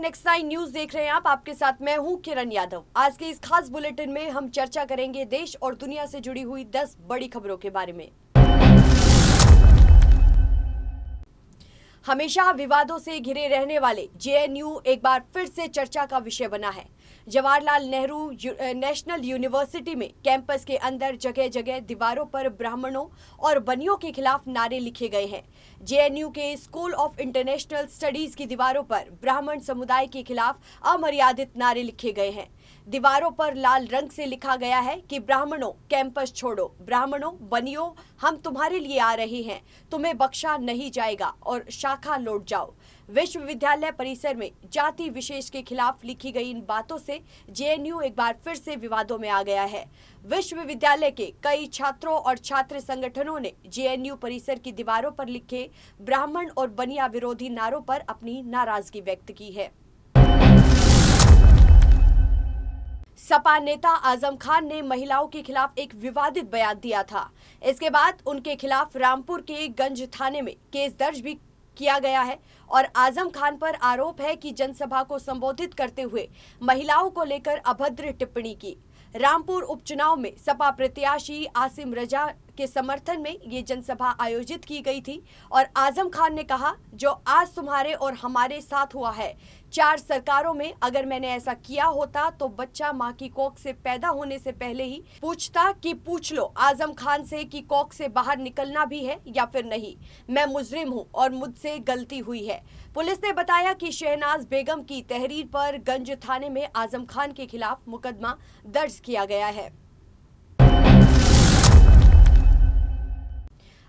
Next 9 news देख रहे हैं आप। आपके साथ मैं हूं किरण यादव। आज के इस खास बुलेटिन में हम चर्चा करेंगे देश और दुनिया से जुड़ी हुई 10 बड़ी खबरों के बारे में। हमेशा विवादों से घिरे रहने वाले जेएनयू एक बार फिर से चर्चा का विषय बना है। जवाहरलाल नेहरू नेशनल यूनिवर्सिटी में कैंपस के अंदर जगह जगह दीवारों पर ब्राह्मणों और बनियों के खिलाफ नारे लिखे गए हैं। जेएनयू के स्कूल ऑफ इंटरनेशनल स्टडीज की दीवारों पर ब्राह्मण समुदाय के खिलाफ अमर्यादित नारे लिखे गए हैं। दीवारों पर लाल रंग से लिखा गया है कि ब्राह्मणों कैंपस छोड़ो, ब्राह्मणों बनियों हम तुम्हारे लिए आ रहे हैं, तुम्हें बख्शा नहीं जाएगा और शाखा लौट जाओ। विश्वविद्यालय परिसर में जाति विशेष के खिलाफ लिखी गई इन बातों से जेएनयू एक बार फिर से विवादों में आ गया है। विश्वविद्यालय के कई छात्रों और छात्र संगठनों ने जेएनयू परिसर की दीवारों पर लिखे ब्राह्मण और बनिया विरोधी नारों पर अपनी नाराजगी व्यक्त की है। सपा नेता आजम खान ने महिलाओं के खिलाफ एक विवादित बयान दिया था। इसके बाद उनके खिलाफ रामपुर के गंज थाने में केस दर्ज भी किया गया है और आजम खान पर आरोप है कि जनसभा को संबोधित करते हुए महिलाओं को लेकर अभद्र टिप्पणी की। रामपुर उपचुनाव में सपा प्रत्याशी आसिम रजा के समर्थन में ये जनसभा आयोजित की गई थी और आजम खान ने कहा, जो आज तुम्हारे और हमारे साथ हुआ है, 4 सरकारों में अगर मैंने ऐसा किया होता तो बच्चा माँ की कोख से पैदा होने से पहले ही पूछता कि पूछ लो आजम खान से कि कोख से बाहर निकलना भी है या फिर नहीं। मैं मुजरिम हूँ और मुझसे गलती हुई है। पुलिस ने बताया कि शहनाज बेगम की तहरीर पर गंज थाने में आजम खान के खिलाफ मुकदमा दर्ज किया गया है।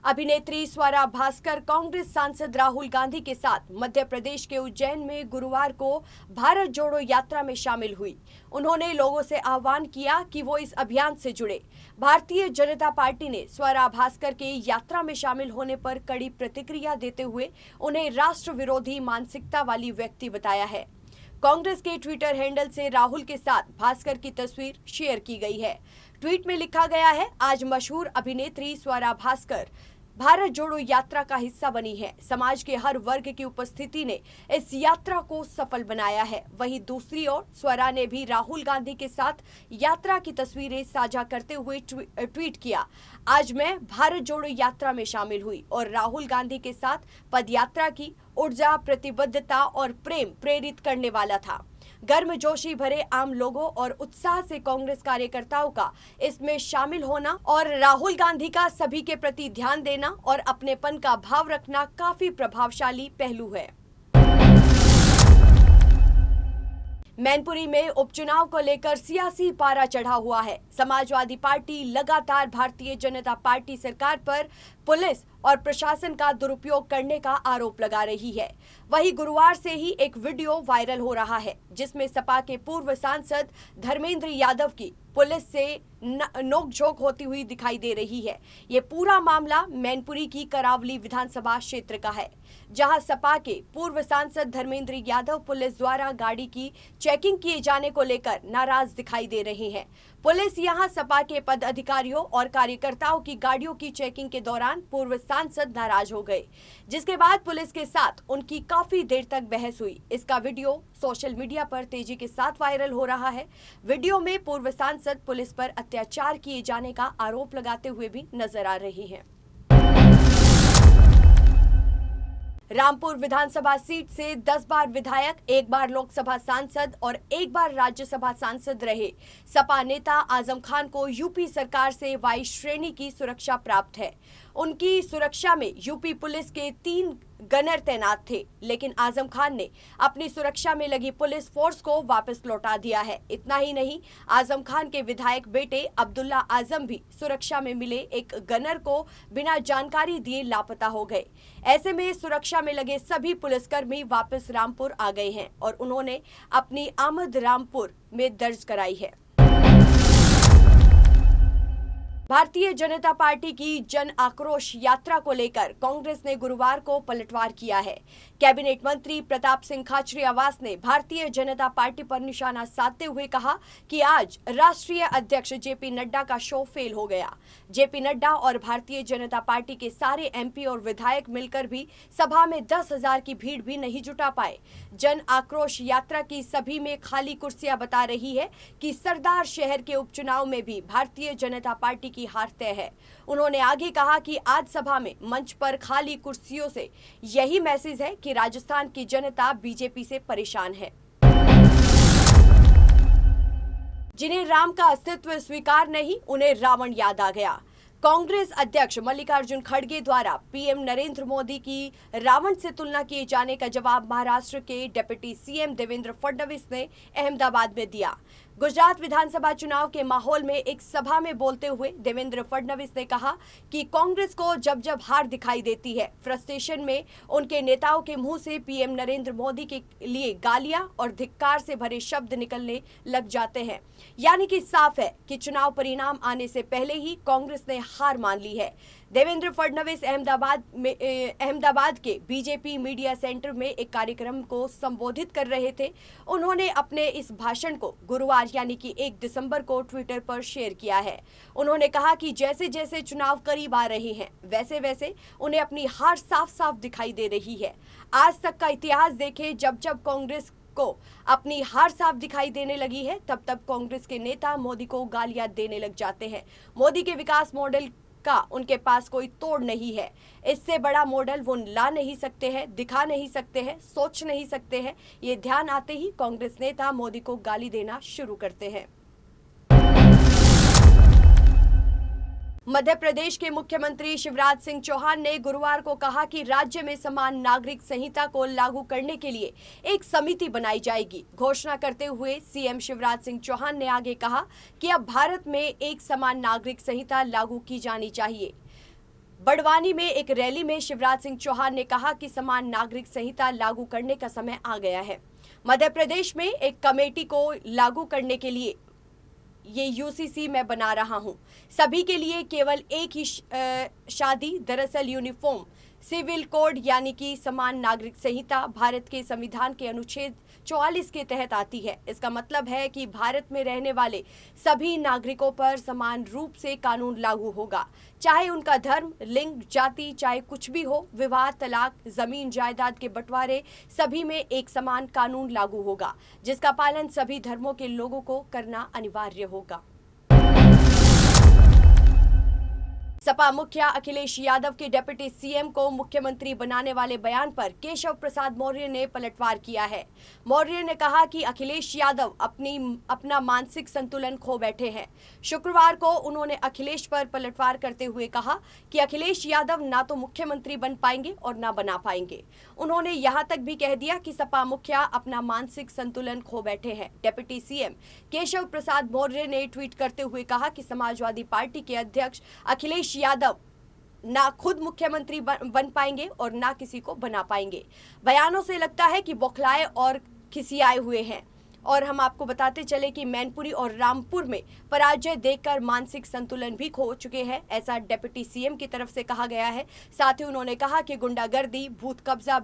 अभिनेत्री स्वरा भास्कर कांग्रेस सांसद राहुल गांधी के साथ मध्य प्रदेश के उज्जैन में गुरुवार को भारत जोड़ो यात्रा में शामिल हुई। उन्होंने लोगों से आह्वान किया कि वो इस अभियान से जुड़े। भारतीय जनता पार्टी ने स्वरा भास्कर के यात्रा में शामिल होने पर कड़ी प्रतिक्रिया देते हुए उन्हें राष्ट्र विरोधी मानसिकता वाली व्यक्ति बताया है। कांग्रेस के ट्विटर हैंडल से राहुल के साथ भास्कर की तस्वीर शेयर की गई है। ट्वीट में लिखा गया है, आज मशहूर अभिनेत्री स्वरा भास्कर भारत जोड़ो यात्रा का हिस्सा बनी है। समाज के हर वर्ग की उपस्थिति ने इस यात्रा को सफल बनाया है। वहीं दूसरी ओर स्वरा ने भी राहुल गांधी के साथ यात्रा की तस्वीरें साझा करते हुए ट्वीट किया, आज मैं भारत जोड़ो यात्रा में शामिल हुई और राहुल गांधी के साथ पदयात्रा की। ऊर्जा, प्रतिबद्धता और प्रेम प्रेरित करने वाला था। गर्मजोशी भरे आम लोगों और उत्साह से कांग्रेस कार्यकर्ताओं का इसमें शामिल होना और राहुल गांधी का सभी के प्रति ध्यान देना और अपनेपन का भाव रखना काफी प्रभावशाली पहलू है। मैनपुरी में उपचुनाव को लेकर सियासी पारा चढ़ा हुआ है। समाजवादी पार्टी लगातार भारतीय जनता पार्टी सरकार पर पुलिस और प्रशासन का दुरुपयोग करने का आरोप लगा रही है। वहीं गुरुवार से ही एक वीडियो वायरल हो रहा है जिसमें सपा के पूर्व सांसद धर्मेंद्र यादव की पुलिस से नोकझोंक होती हुई दिखाई दे रही है। ये पूरा मामला मैनपुरी की करावली विधानसभा क्षेत्र का है, जहां सपा के पूर्व सांसद धर्मेंद्र यादव पुलिस द्वारा गाड़ी की चेकिंग किए जाने को लेकर नाराज दिखाई दे रहे हैं। पुलिस यहां सपा के पदाधिकारियों और कार्यकर्ताओं की गाड़ियों की चेकिंग के दौरान पूर्व सांसद नाराज हो गए, जिसके बाद पुलिस के साथ उनकी काफी देर तक बहस हुई। इसका वीडियो सोशल मीडिया पर तेजी के साथ वायरल हो रहा है। वीडियो में पूर्व सांसद पुलिस पर अत्याचार किए जाने का आरोप लगाते हुए भी नजर आ रही हैं। रामपुर विधानसभा सीट से 10 बार विधायक, 1 बार लोकसभा सांसद और 1 बार राज्यसभा सांसद रहे सपा नेता आजम खान को यूपी सरकार से वाई श्रेणी की सुरक्षा प्राप्त है। उनकी सुरक्षा में यूपी पुलिस के 3 गनर तैनात थे, लेकिन आजम खान ने अपनी सुरक्षा में लगी पुलिस फोर्स को वापस लौटा दिया है। इतना ही नहीं, आजम खान के विधायक बेटे अब्दुल्ला आजम भी सुरक्षा में मिले एक गनर को बिना जानकारी दिए लापता हो गए। ऐसे में सुरक्षा में लगे सभी पुलिसकर्मी वापस रामपुर आ गए हैं और उन्होंने अपनी आमद रामपुर में दर्ज कराई है। भारतीय जनता पार्टी की जन आक्रोश यात्रा को लेकर कांग्रेस ने गुरुवार को पलटवार किया है। कैबिनेट मंत्री प्रताप सिंह खाचरियावास ने भारतीय जनता पार्टी पर निशाना साधते हुए कहा कि आज राष्ट्रीय अध्यक्ष जेपी नड्डा का शो फेल हो गया। जेपी नड्डा और भारतीय जनता पार्टी के सारे एमपी और विधायक मिलकर भी सभा में 10,000 की भीड़ भी नहीं जुटा पाए। जन आक्रोश यात्रा की सभी में खाली कुर्सियां बता रही है कि सरदार शहर के उपचुनाव में भी भारतीय जनता पार्टी की हार तय है। उन्होंने आगे कहा कि आज सभा में मंच पर खाली कुर्सियों से यही मैसेज है कि राजस्थान की जनता बीजेपी से परेशान है। जिन्हें राम का अस्तित्व स्वीकार नहीं, उन्हें रावण याद आ गया। कांग्रेस अध्यक्ष मल्लिकार्जुन खड़गे द्वारा पीएम नरेंद्र मोदी की रावण से तुलना किए जाने का जवाब महाराष्ट्र के डिप्टी सीएम देवेंद्र फडणवीस ने अहमदाबाद में दिया। गुजरात विधानसभा चुनाव के माहौल में एक सभा में बोलते हुए देवेंद्र फडणवीस ने कहा कि कांग्रेस को जब जब हार दिखाई देती है, फ्रस्ट्रेशन में उनके नेताओं के मुंह से पीएम नरेंद्र मोदी के लिए गालियां और धिक्कार से भरे शब्द निकलने लग जाते हैं। यानी कि साफ है कि चुनाव परिणाम आने से पहले ही कांग्रेस ने हार मान ली है। देवेंद्र फडणवीस अहमदाबाद के बीजेपी मीडिया सेंटर में एक कार्यक्रम को संबोधित कर रहे थे। उन्होंने अपने इस भाषण को गुरुवार यानी कि 1 दिसंबर को ट्विटर पर शेयर किया है। उन्होंने कहा कि जैसे जैसे चुनाव करीब आ रहे हैं, वैसे वैसे उन्हें अपनी हार साफ साफ दिखाई दे रही है। आज तक का इतिहास देखें, जब जब कांग्रेस को अपनी हार साफ दिखाई देने लगी है, तब तब कांग्रेस के नेता मोदी को गालियां देने लग जाते हैं। मोदी के विकास मॉडल का उनके पास कोई तोड़ नहीं है। इससे बड़ा मॉडल वो ला नहीं सकते हैं, दिखा नहीं सकते हैं, सोच नहीं सकते हैं। ये ध्यान आते ही कांग्रेस नेता मोदी को गाली देना शुरू करते हैं। मध्य प्रदेश के मुख्यमंत्री शिवराज सिंह चौहान ने गुरुवार को कहा कि राज्य में समान नागरिक संहिता को लागू करने के लिए एक समिति बनाई जाएगी। घोषणा करते हुए सीएम शिवराज सिंह चौहान ने आगे कहा कि अब भारत में एक समान नागरिक संहिता लागू की जानी चाहिए। बड़वानी में एक रैली में शिवराज सिंह चौहान ने कहा कि समान नागरिक संहिता लागू करने का समय आ गया है। मध्य प्रदेश में एक कमेटी को लागू करने के लिए ये यूसीसी मैं बना रहा हूं। सभी के लिए केवल एक ही शादी। दरअसल यूनिफॉर्म सिविल कोड यानी कि समान नागरिक संहिता भारत के संविधान के अनुच्छेद 44 के तहत आती है। इसका मतलब है कि भारत में रहने वाले सभी नागरिकों पर समान रूप से कानून लागू होगा, चाहे उनका धर्म, लिंग, जाति, चाहे कुछ भी हो। विवाह, तलाक, जमीन जायदाद के बंटवारे, सभी में एक समान कानून लागू होगा, जिसका पालन सभी धर्मों के लोगों को करना अनिवार्य होगा। सपा मुखिया अखिलेश यादव के डिप्टी सीएम को मुख्यमंत्री बनाने वाले बयान पर केशव प्रसाद मौर्य ने पलटवार किया है। मौर्य ने कहा कि अखिलेश यादव अपना मानसिक संतुलन खो बैठे हैं। शुक्रवार को उन्होंने अखिलेश पर पलटवार करते हुए कहा कि अखिलेश यादव ना तो मुख्यमंत्री बन पाएंगे और ना बना पाएंगे। उन्होंने यहां तक भी कह दिया कि सपा मुखिया अपना मानसिक संतुलन खो बैठे हैं। डिप्टी सीएम केशव प्रसाद मौर्य ने ट्वीट करते हुए कहा कि समाजवादी पार्टी के अध्यक्ष अखिलेश यादव ना खुद मुख्यमंत्री बन पाएंगे और ना किसी को बना पाएंगे। बयानों से लगता है कि बौखलाए और खिसियाए हुए हैं। और हम आपको बताते चले कि मैनपुरी और रामपुर में पराजय देखकर मानसिक संतुलन भी खो चुके हैं, ऐसा डिप्टी सीएम की तरफ से कहा गया है। साथ ही उन्होंने कहा कि गुंडागर्दी, भूत कब्जा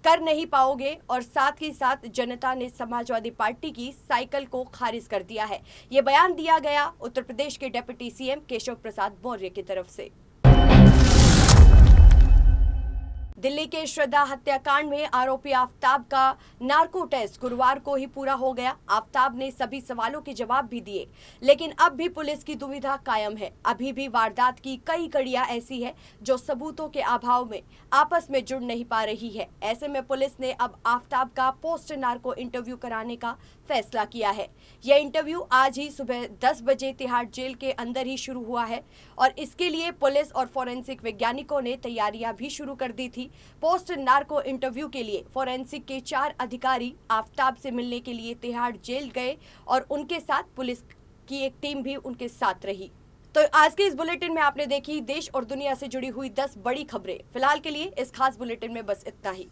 कर नहीं पाओगे और साथ ही साथ जनता ने समाजवादी पार्टी की साइकिल को खारिज कर दिया है। ये बयान दिया गया उत्तर प्रदेश के डिप्टी सीएम केशव प्रसाद मौर्य की तरफ से। दिल्ली के श्रद्धा हत्याकांड में आरोपी आफताब का नार्को टेस्ट गुरुवार को ही पूरा हो गया। आफताब ने सभी सवालों के जवाब भी दिए, लेकिन अब भी पुलिस की दुविधा कायम है। अभी भी वारदात की कई कड़ियां ऐसी है जो सबूतों के अभाव में आपस में जुड़ नहीं पा रही है। ऐसे में पुलिस ने अब आफताब का पोस्ट नार्को इंटरव्यू कराने का फैसला किया है। यह इंटरव्यू आज ही सुबह 10 बजे तिहाड़ जेल के अंदर ही शुरू हुआ है और इसके लिए पुलिस और फॉरेंसिक वैज्ञानिकों ने तैयारियां भी शुरू कर दी थी। पोस्ट नार्को इंटरव्यू के लिए फॉरेंसिक के 4 अधिकारी आफताब से मिलने के लिए तिहाड़ जेल गए और उनके साथ पुलिस की एक टीम भी उनके साथ रही। तो आज के इस बुलेटिन में आपने देखी देश और दुनिया से जुड़ी हुई 10 बड़ी खबरें। फिलहाल के लिए इस खास बुलेटिन में बस इतना ही।